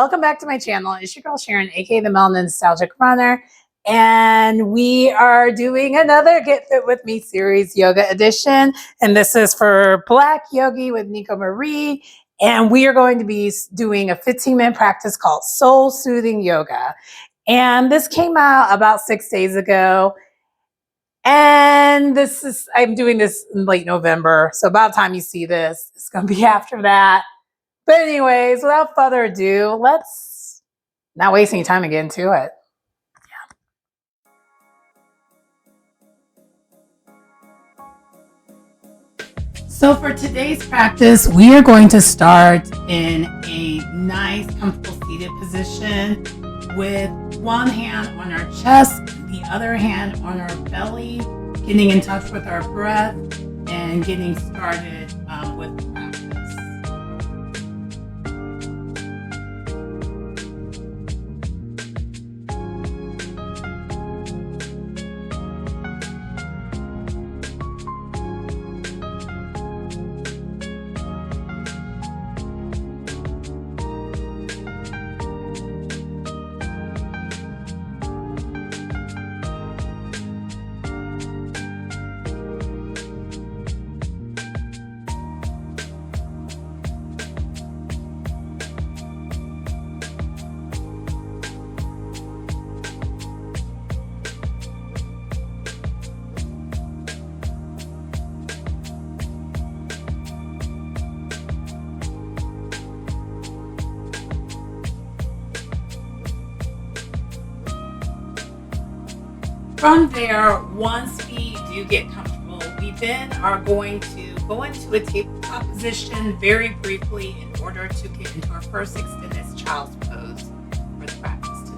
welcome back to my channel. It's your girl Sharon, aka the Melanin Nostalgic Runner, and we are doing another Get Fit With Me series, Yoga Edition, and this is for Black Yogi with Nico Marie, and we are going to be doing a 15-minute practice called Soul Soothing Yoga, and this came out about 6 days ago. And I'm doing this in late November, so about the time you see this, it's going to be after that. But anyways, without further ado, let's not waste any time and get into it. So for today's practice, we are going to start in a nice, comfortable seated position with one hand on our chest, the other hand on our belly, getting in touch with our breath and getting started with the practice. From there, once we do get comfortable, we then are going to go into a tabletop position very briefly in order to get into our first extended child's pose for the practice today.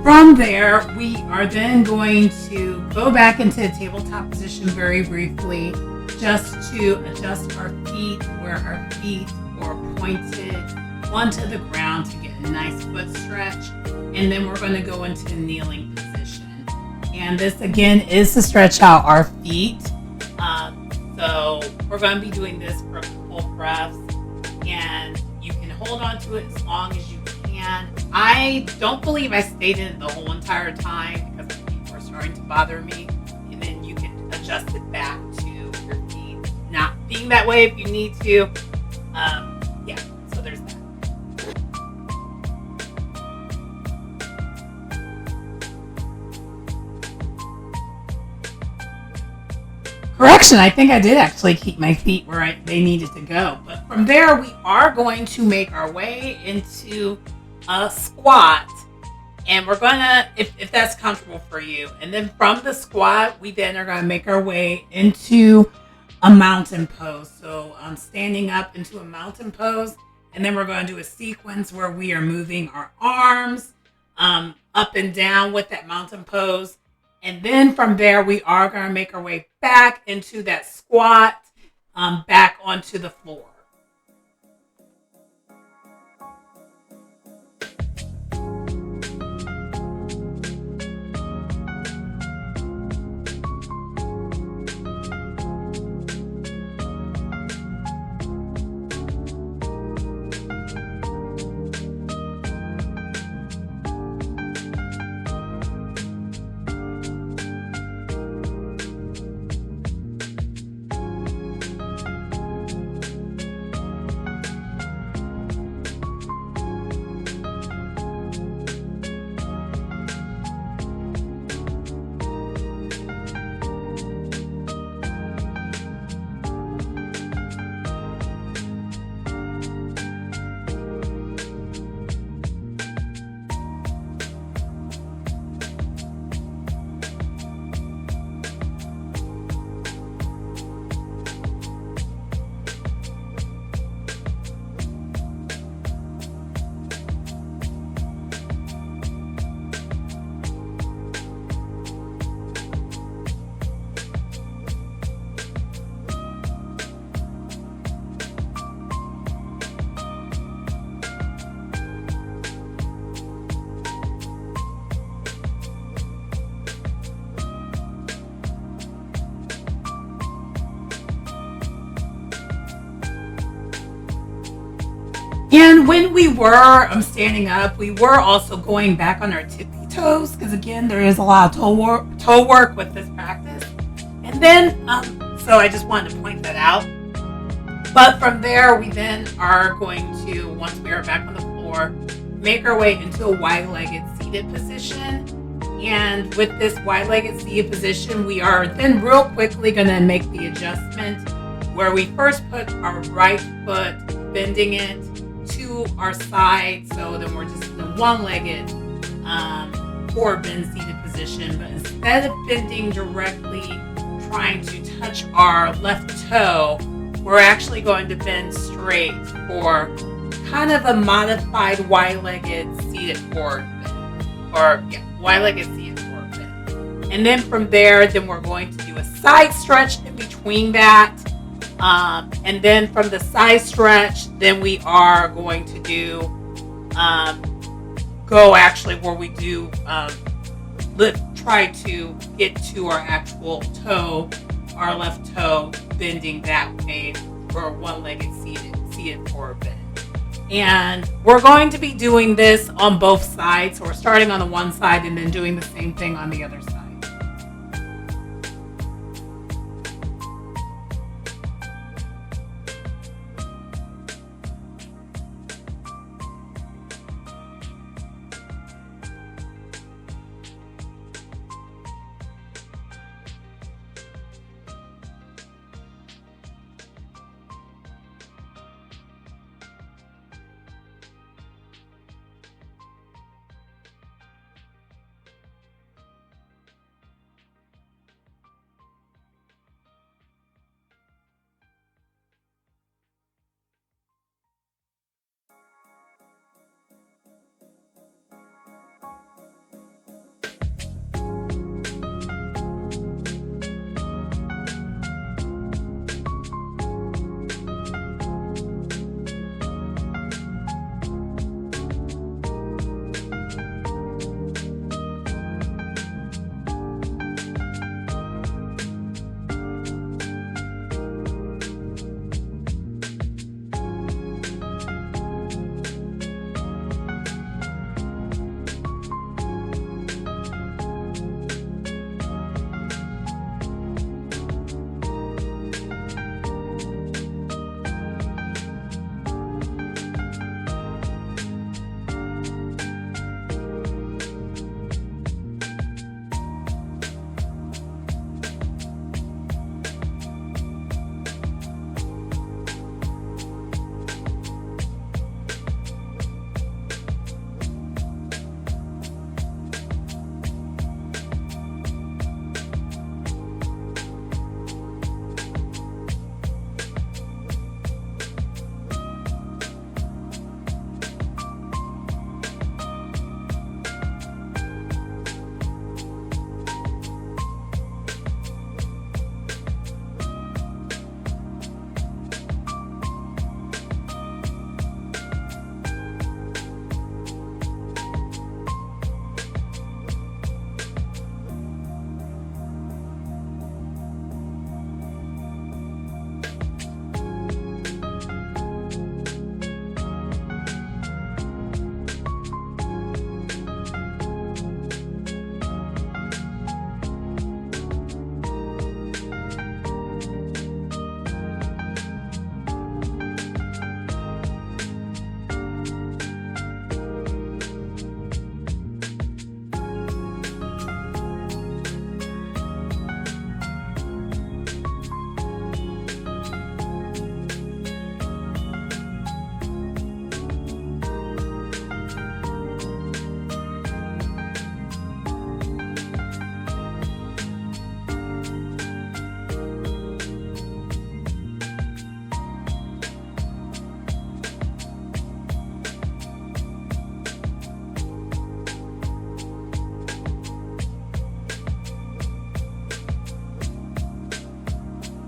From there, we are then going to go back into the tabletop position very briefly, just to adjust our feet where our feet are pointed onto the ground to get a nice foot stretch. And then we're going to go into a kneeling position. And this again is to stretch out our feet. So we're going to be doing this for a couple of breaths, and you can hold on to it as long as you can. I don't believe I stayed in it the whole entire time because my feet were starting to bother me, and then you can adjust it back to your feet not being that way if you need to. Yeah, so there's that. Correction, I think I did actually keep my feet where they needed to go. But from there, we are going to make our way into a squat. And we're going to, if that's comfortable for you. And then from the squat, we then are going to make our way into a mountain pose. So I'm standing up into a mountain pose. And then we're going to do a sequence where we are moving our arms up and down with that mountain pose. And then from there, we are going to make our way back into that squat, back onto the floor. when we were standing up, we were also going back on our tippy toes because again, there is a lot of toe work with this practice. And then, so I just wanted to point that out. But from there, we then are going to, once we are back on the floor, make our way into a wide-legged seated position. And with this wide-legged seated position, we are then real quickly going to make the adjustment where we first put our right foot, bending it to our side. So then we're just in a one-legged forward bend seated position. But instead of bending directly, trying to touch our left toe, we're actually going to bend straight for kind of a modified wide-legged seated forward bend. Wide-legged seated forward bend. And then from there, then we're going to do a side stretch in between that. And then from the side stretch, then we are going to do go actually where we do try to get to our actual toe, our left toe, bending that way for a one-legged seated forward bend. And we're going to be doing this on both sides. So we're starting on the one side and then doing the same thing on the other side.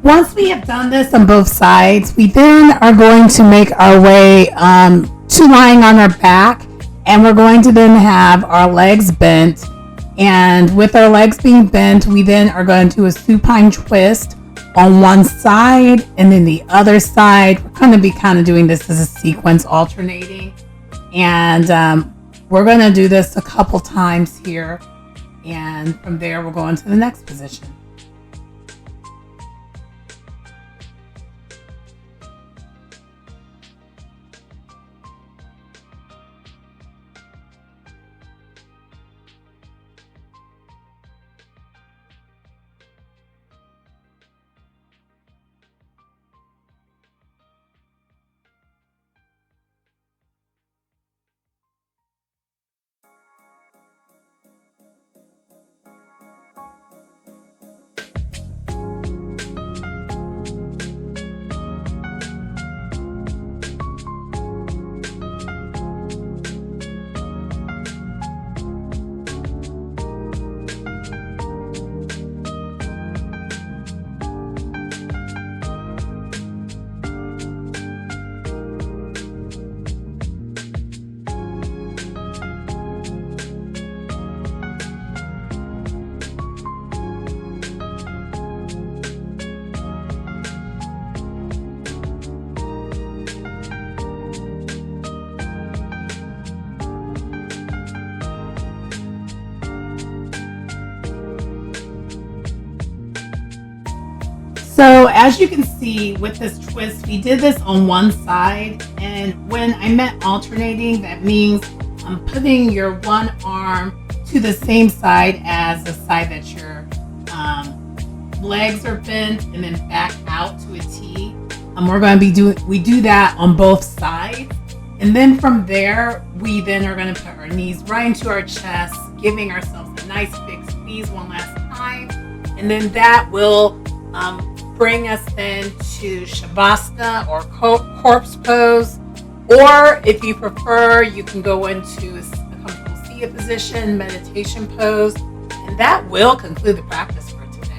Once we have done this on both sides, we then are going to make our way to lying on our back, and we're going to then have our legs bent. And with our legs being bent, we then are going to do a supine twist on one side and then the other side. We're going to be kind of doing this as a sequence, alternating. And we're going to do this a couple times here. And from there, we'll go on to the next position. So as you can see with this twist, we did this on one side, and when I meant alternating, that means I'm putting your one arm to the same side as the side that your legs are bent, and then back out to a T. We're going to we do that on both sides, and then from there, we then are going to put our knees right into our chest, giving ourselves a nice big squeeze one last time, and then that will bring us then to Shavasana or corpse pose, or if you prefer, you can go into a comfortable seated position, meditation pose, and that will conclude the practice for today.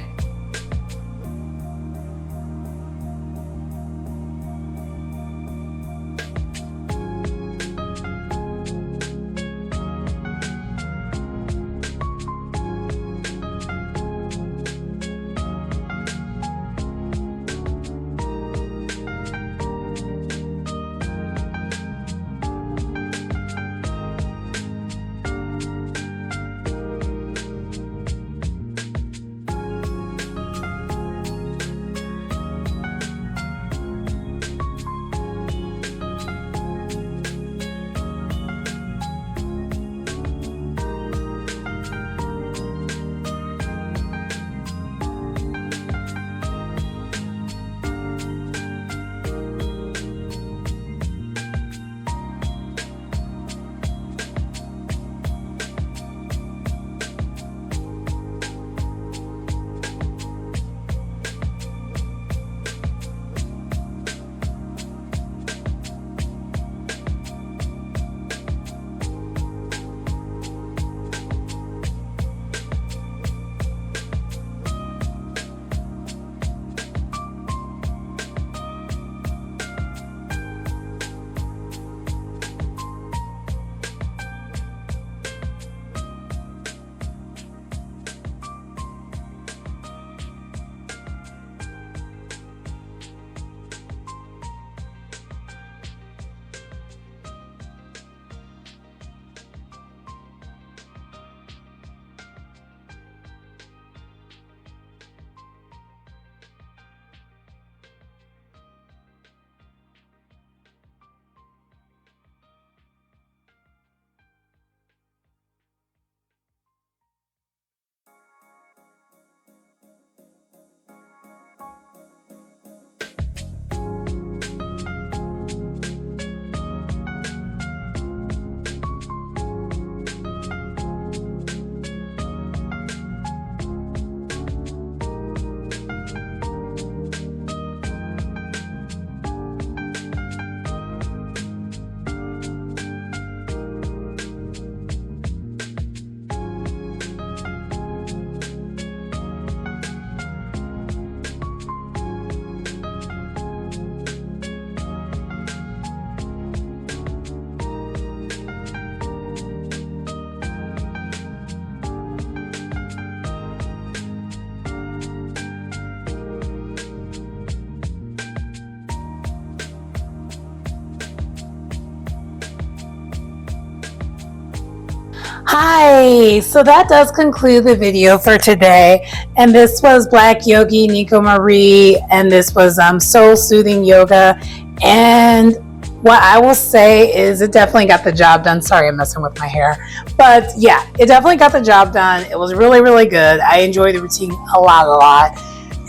Okay, so that does conclude the video for today. And this was Black Yogi Nico Marie, and this was Soul Soothing Yoga. And what I will say is it definitely got the job done. Sorry, I'm messing with my hair. But yeah, it definitely got the job done. It was really, really good. I enjoyed the routine a lot.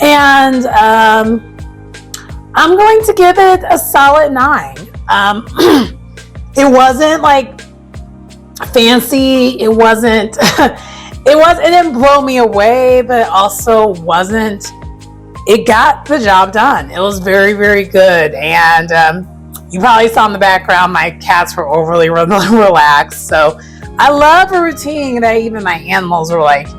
And I'm going to give it a solid 9. It wasn't like fancy. It wasn't, it didn't blow me away, but it also wasn't, it got the job done. It was very, very good. And you probably saw in the background, my cats were overly relaxed. So I love a routine that even my animals were like,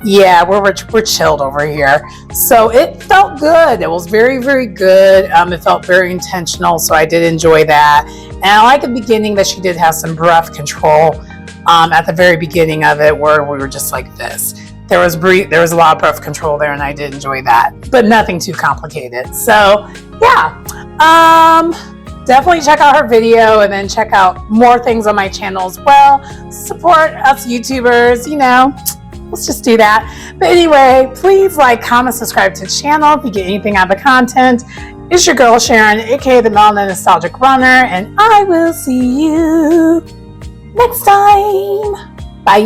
yeah, we're chilled over here. So it felt good. It was very, very good. It felt very intentional. So I did enjoy that. And I like the beginning that she did have some breath control at the very beginning of it, where we were just like this. There was a lot of breath control there, and I did enjoy that, but nothing too complicated. So yeah, definitely check out her video, and then check out more things on my channel as well. Support us YouTubers, you know. Let's just do that. But anyway, please like, comment, subscribe to the channel if you get anything out of the content. It's your girl Sharon, aka the Melanin Nostalgic Runner, and I will see you next time. Bye.